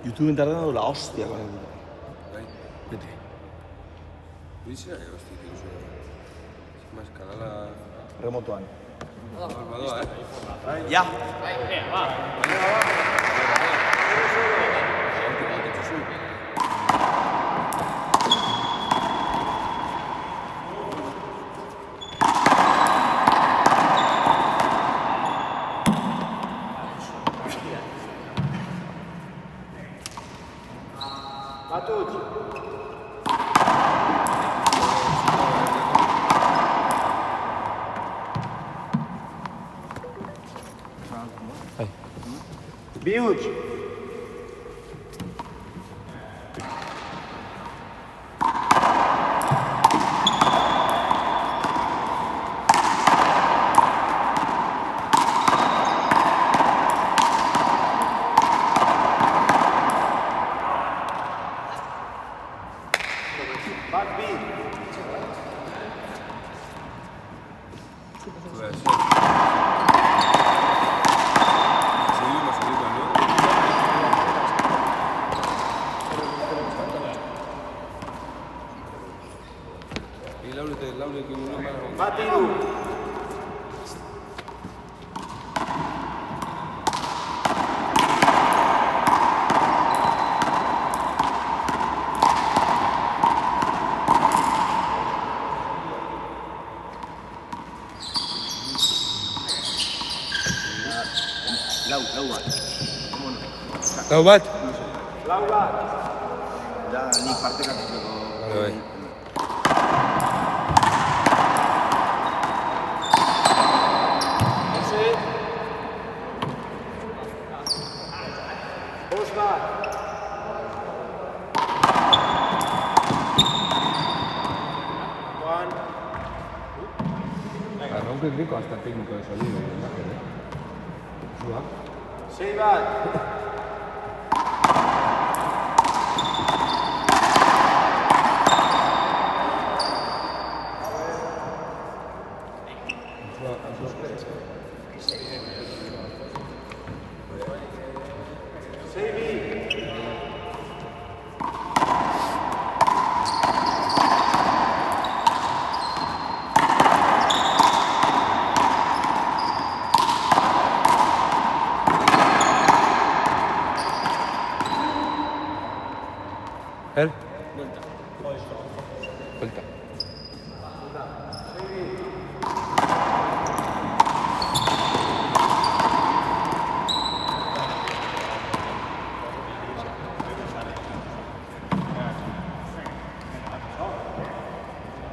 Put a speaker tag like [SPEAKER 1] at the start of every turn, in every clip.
[SPEAKER 1] YouTube internet la hostia con el puto.
[SPEAKER 2] Bai.
[SPEAKER 1] Bete.
[SPEAKER 2] Bizina egoztik ikusua. Más kanala...
[SPEAKER 1] Remotoan.
[SPEAKER 2] Badoa,
[SPEAKER 1] Ja!
[SPEAKER 3] Batut! Bi huts! Bat bi!
[SPEAKER 2] Seguimos ahorita, ¿no? Y Laure que uno más...
[SPEAKER 3] Bat hiru!
[SPEAKER 1] Lau bat.
[SPEAKER 2] Lau bat?
[SPEAKER 3] Lau bat!
[SPEAKER 1] Da, nik partekatzeko.
[SPEAKER 2] Bai.
[SPEAKER 3] Eze! Bost bat! Juan!
[SPEAKER 2] Arranque rico hasta técnico de sonido.
[SPEAKER 3] Sei bat! Sei bi!
[SPEAKER 2] ¿El? Vuelta.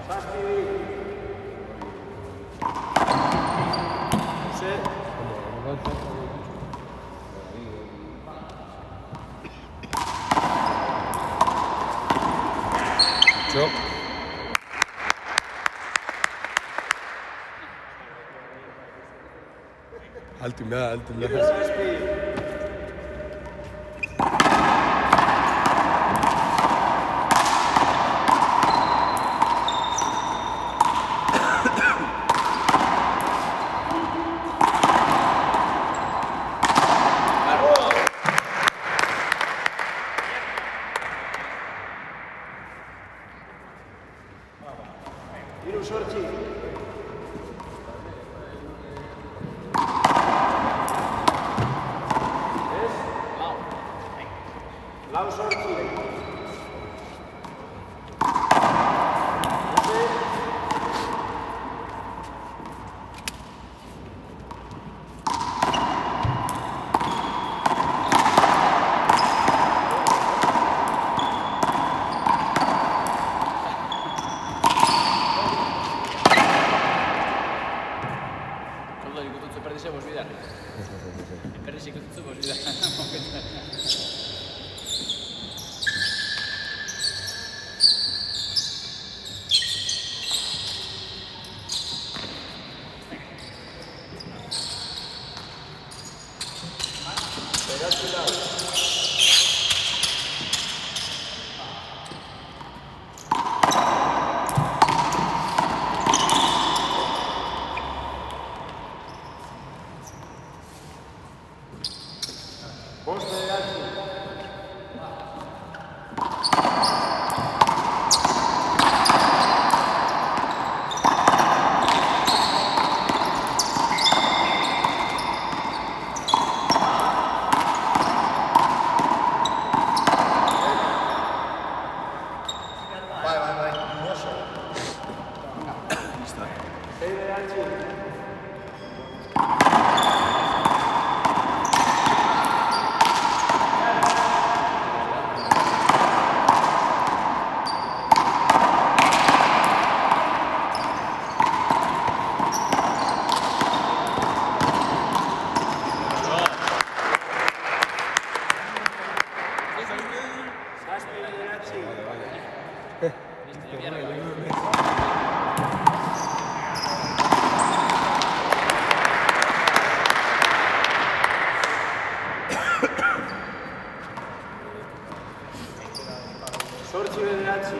[SPEAKER 3] Zazpi bi! Eze!
[SPEAKER 2] Yo. Altimada.
[SPEAKER 3] Zazpi! Hiru sortzi! Ez? Lau sortzi! Eze!
[SPEAKER 4] Perdisemos vida. Perdisemos vida.
[SPEAKER 3] Zazpi bederatzi. Zortzi bederatzi.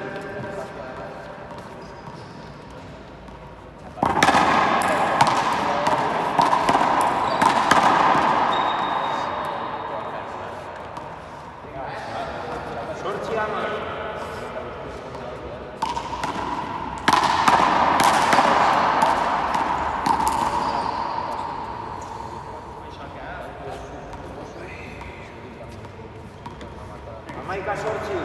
[SPEAKER 3] Zortzi hamar. Hamaika zortzi.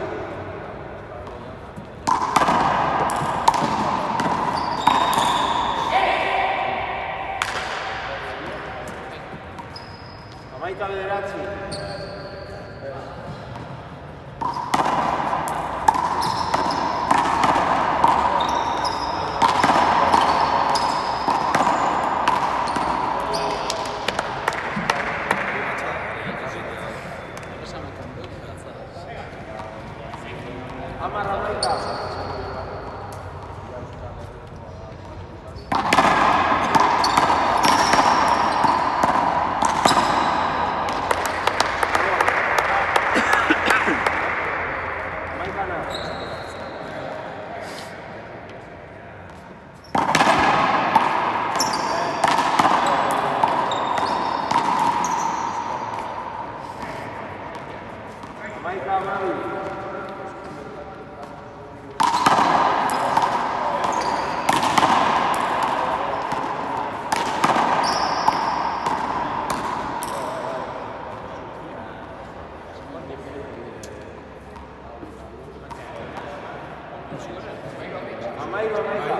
[SPEAKER 3] Hamaika bederatzi. Hamar hamaika. Hamaika hamabi. Hamaika hamaika.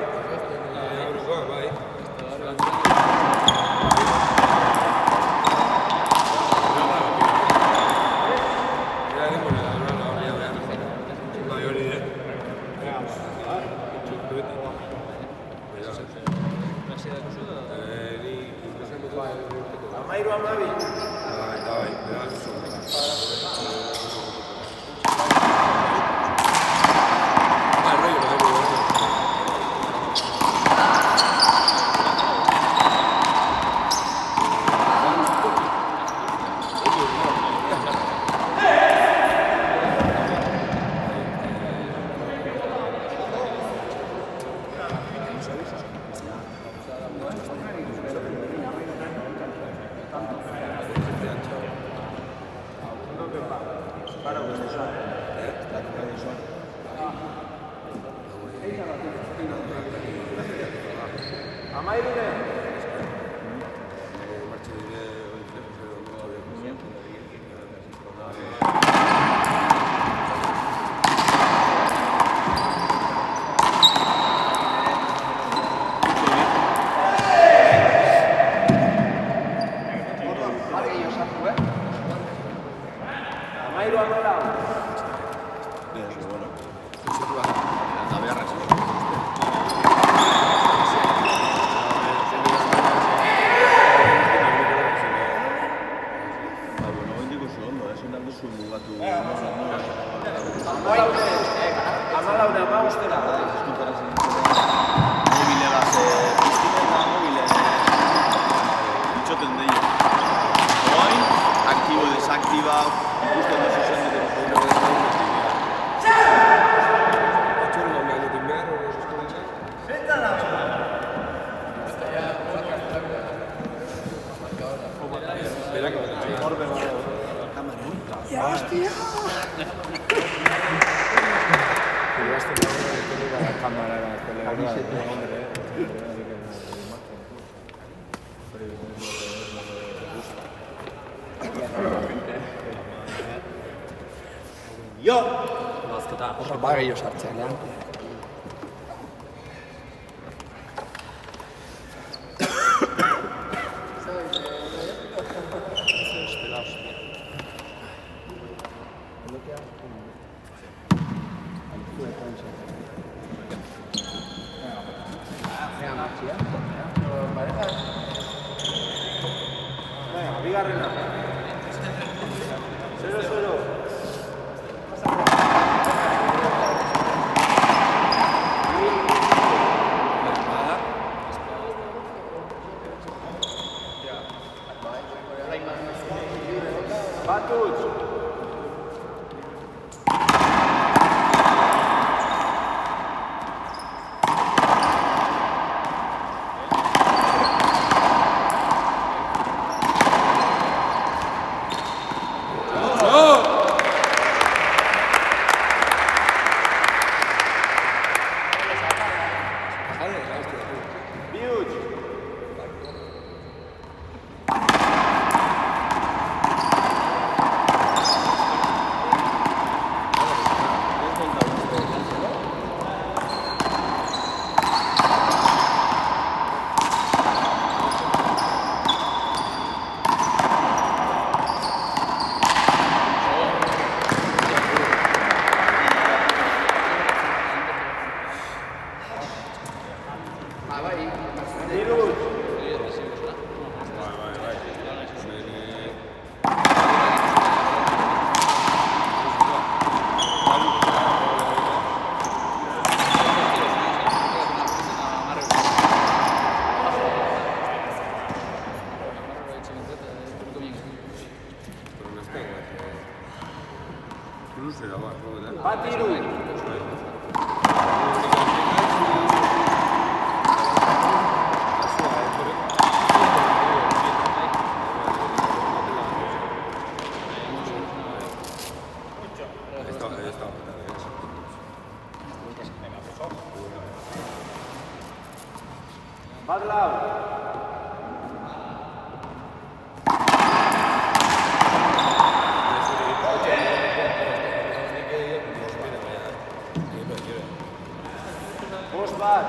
[SPEAKER 3] Hamairu hamabi. Hamairu ne? Hamairu hamalau. Hamalaune hamabostera.
[SPEAKER 1] Mobilegaz pizkina mobile itxoten deia. Orain, aktibo, desaktiba, ikusten duzu zen dut
[SPEAKER 3] Jo!
[SPEAKER 5] Horra bagei osartzen,
[SPEAKER 3] Venga, bigarrena. 0-0.
[SPEAKER 2] Luzea, ba, gogoetan.
[SPEAKER 3] Bat iru. Bat lau. Bost bat.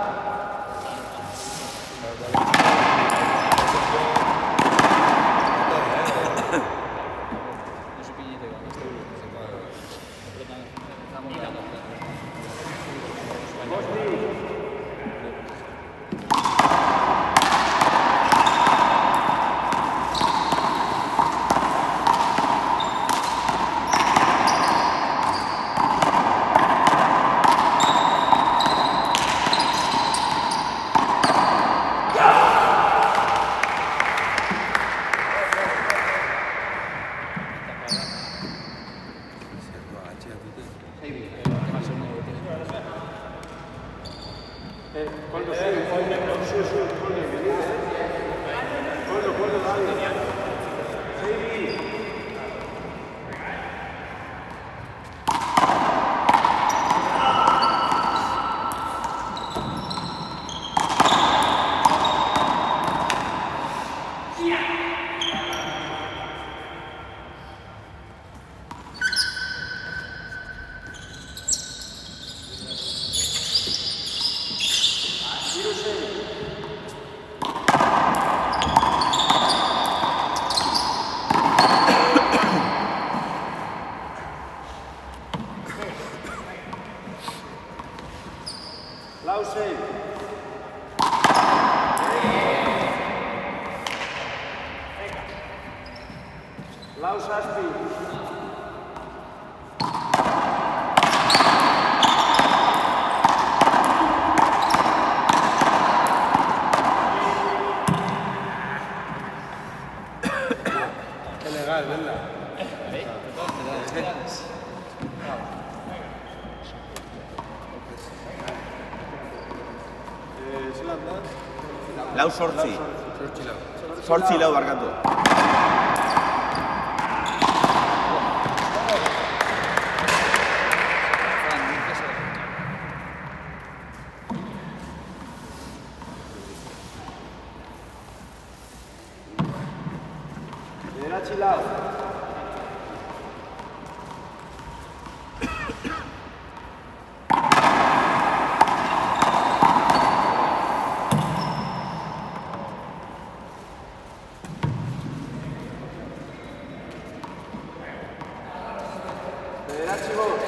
[SPEAKER 3] Bost bi. Lau sei. Lau zazpi.
[SPEAKER 2] Qué legal, ¿verdad?
[SPEAKER 1] Lau sortzi. Sortzi lau barkatu.
[SPEAKER 3] Bederatzi lau. Bederatzi bost.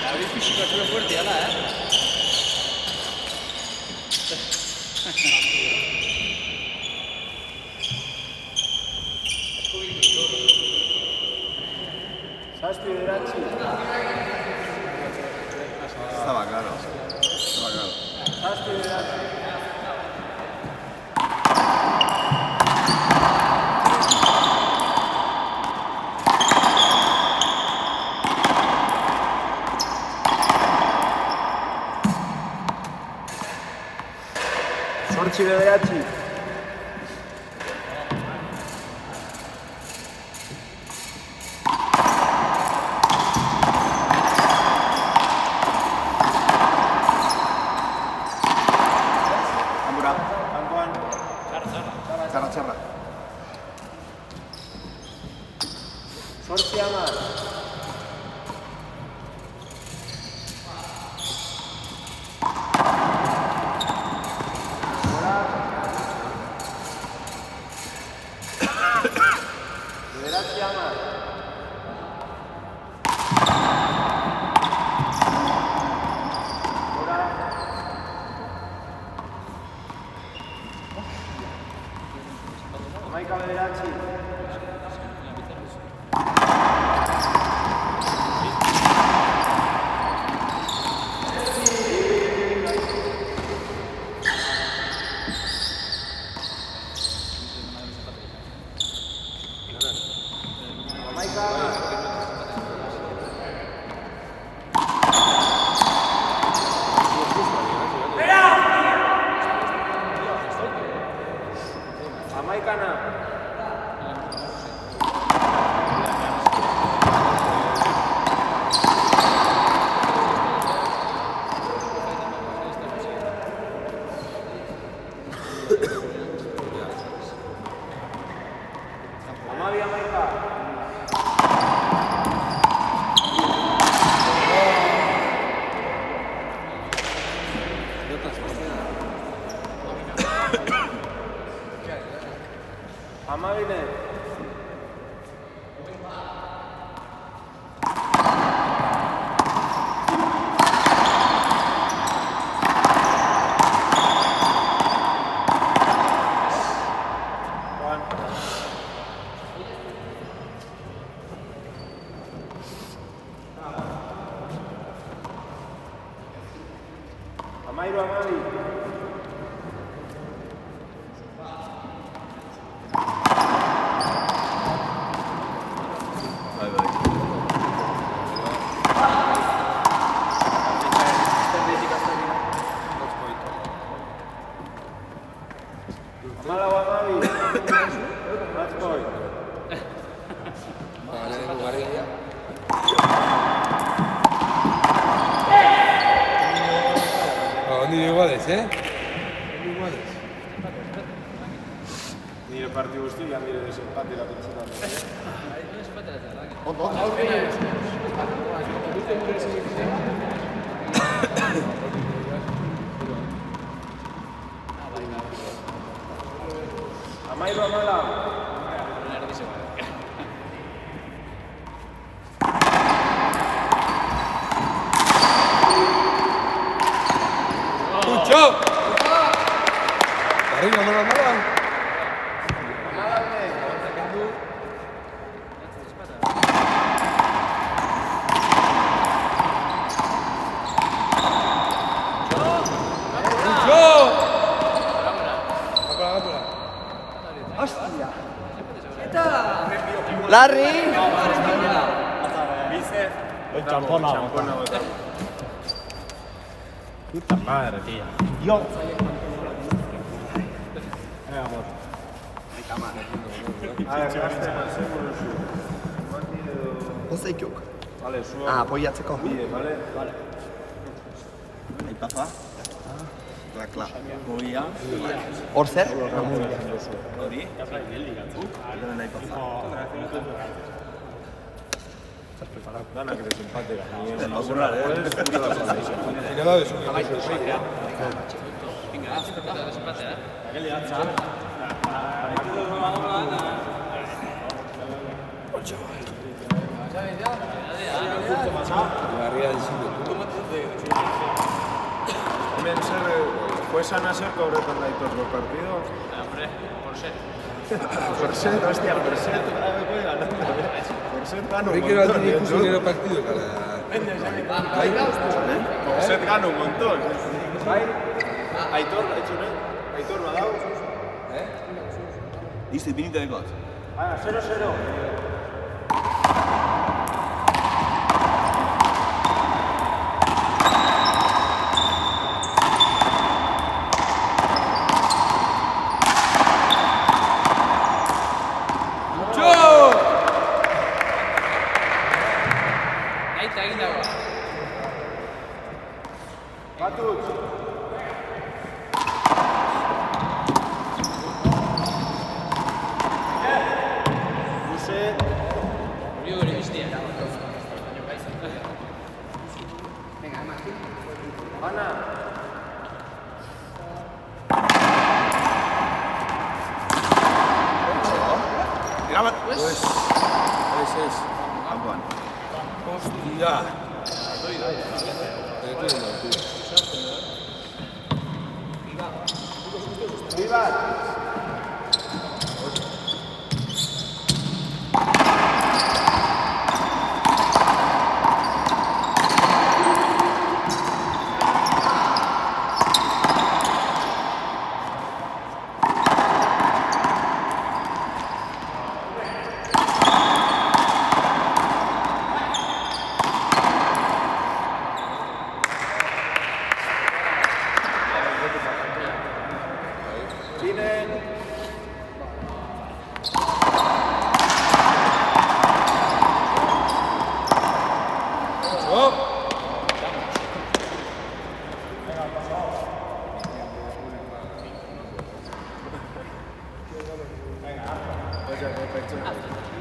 [SPEAKER 4] David físico es muy fuerte, ala,
[SPEAKER 3] Zazpi bederatzi.
[SPEAKER 1] Estaba claro. Estaba claro.
[SPEAKER 3] Zazpi bederatzi. Zortzi bederatzi.
[SPEAKER 1] Ambura.
[SPEAKER 3] Kanpoan.
[SPEAKER 1] Txarra, txarra.
[SPEAKER 3] Zortzi hamar. Bederatzi hamar. Hamaika bederatzi. Hamaikana. Hamabi hamaika. Hamabine. Amairu amabi.
[SPEAKER 1] Bai, bai.
[SPEAKER 3] Hamalau amabi. Match point.
[SPEAKER 5] Vale, guardia. Ni iguales, Ni iguales.
[SPEAKER 3] Nire partidu guztiak nire desempate da pentsetan. Amairu hamalau.
[SPEAKER 5] ¡Mucho! Arriba, mala.
[SPEAKER 1] Larry!
[SPEAKER 3] Champona. Puta madre, tío. Yo. Amor.
[SPEAKER 1] Pozeik jok.
[SPEAKER 3] Vale, zua.
[SPEAKER 1] Apoiatzeko.
[SPEAKER 3] Vale.
[SPEAKER 1] Aipaza. Kla. Goia. Hor zer? Hori? Garen aipaza.
[SPEAKER 3] Danak ere simpatera.
[SPEAKER 1] Laburra,
[SPEAKER 5] Final de su.
[SPEAKER 3] Hemen zer, juezan azerko horretan daitozko partido?
[SPEAKER 4] Hombre, por ser.
[SPEAKER 3] Perset, hostia, Perset. Perset gana un
[SPEAKER 5] Creí que era
[SPEAKER 3] montón.
[SPEAKER 5] el único partido para...
[SPEAKER 3] Perset gana un montón. Aitor, Aitor badau.
[SPEAKER 1] Listo, pinita de goz.
[SPEAKER 3] 0-0.
[SPEAKER 4] Aita egin dago.
[SPEAKER 3] Batut. Luze. Ana.
[SPEAKER 1] Graba.
[SPEAKER 5] Pues... Es.
[SPEAKER 1] Apuan.
[SPEAKER 5] Hostia. Tío.
[SPEAKER 3] Viva. Tienen.
[SPEAKER 5] ¡Oh!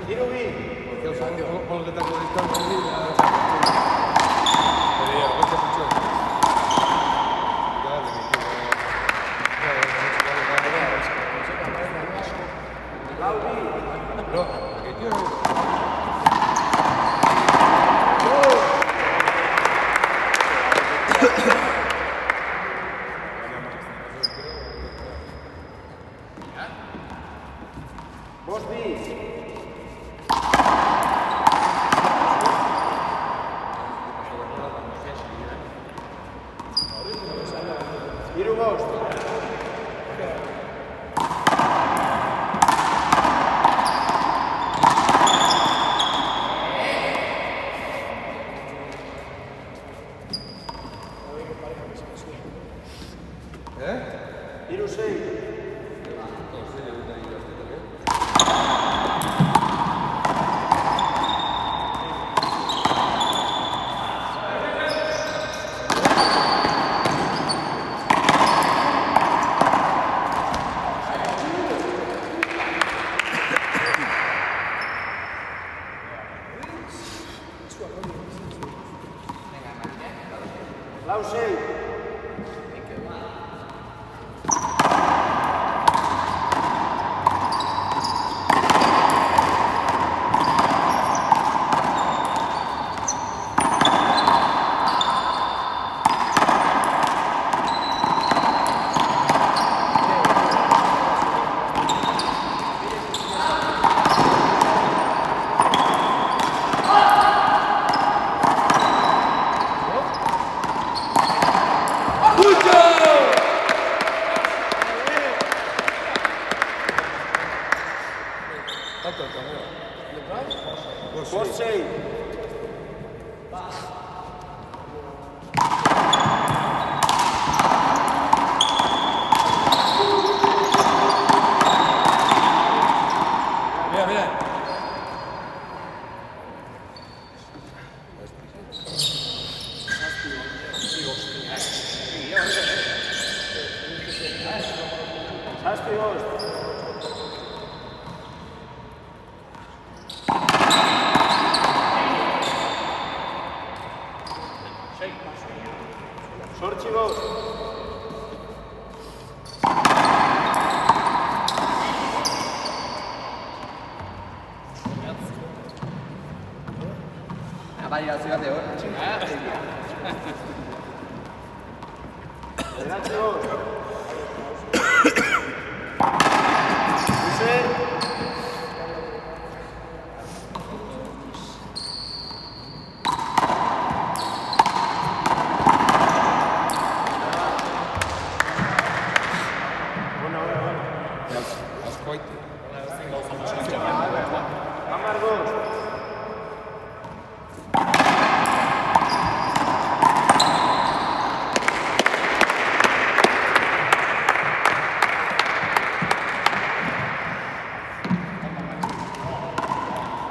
[SPEAKER 3] Tiro bien.
[SPEAKER 5] Con lo que te ha conectado con el Pero ya, vete a pichón. Dale, no, que tío.
[SPEAKER 3] Vos bis. Tiro vos. Tiro 6. Lau 6. Vos 6.
[SPEAKER 5] Mira, mira.
[SPEAKER 3] Zazpi bost. Zortzi bost.
[SPEAKER 4] Bai, hazigate hor.
[SPEAKER 3] Bederatzi bost.